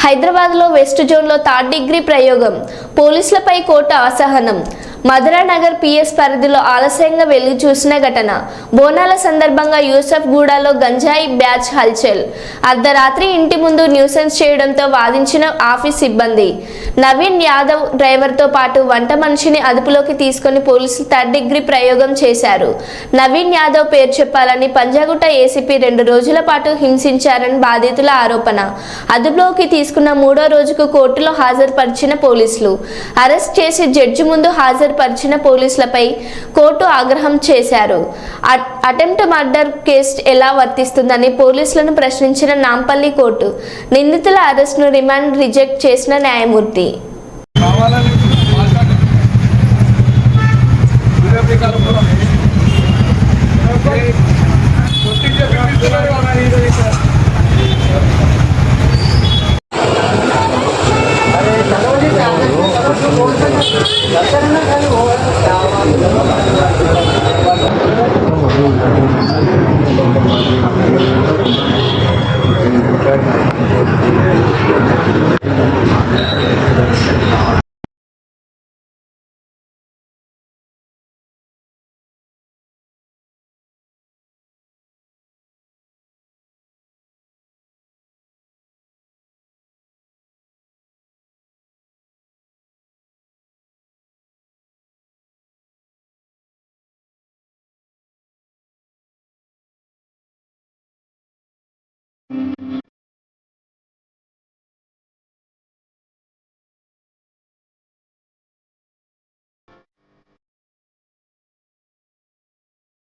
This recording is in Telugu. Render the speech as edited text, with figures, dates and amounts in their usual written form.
హైదరాబాద్లో వెస్ట్ జోన్లో థర్డ్ డిగ్రీ ప్రయోగం, పోలీసులపై కోర్టు అసహనం. మధురానగర్ పిఎస్ పరిధిలో ఆలస్యంగా వెళ్లి చూసిన ఘటన. బోనాల సందర్భంగా యూసఫ్ గూడలో గంజాయి బ్యాచ్ హల్చల్. అర్ధరాత్రి ఇంటి ముందు న్యూసెన్స్ చేయడంతో వాదించిన ఆఫీస్ సిబ్బంది. నవీన్ యాదవ్ డ్రైవర్తో పాటు వంట మనిషిని అదుపులోకి తీసుకుని పోలీసులు థర్డ్ డిగ్రీ ప్రయోగం చేశారు. నవీన్ యాదవ్ పేరు చెప్పాలని పంజాగుట్ట ఏసీపీ 2 రోజుల పాటు హింసించారని బాధితుల ఆరోపణ. అదుపులోకి తీసుకున్న 3వ రోజుకు కోర్టులో హాజరుపరిచిన పోలీసులు. అరెస్ట్ చేసి జడ్జి ముందు హాజరుపరిచిన పోలీసులపై కోర్టు ఆగ్రహం చేశారు. అటెంప్ట్ మర్డర్ కేసు ఎలా వర్తిస్తుందని పోలీసులను ప్రశ్నించిన నాంపల్లి కోర్టు నిందితుల అరెస్ట్ను రిమాండ్ రిజెక్ట్ చేసిన న్యాయమూర్తి.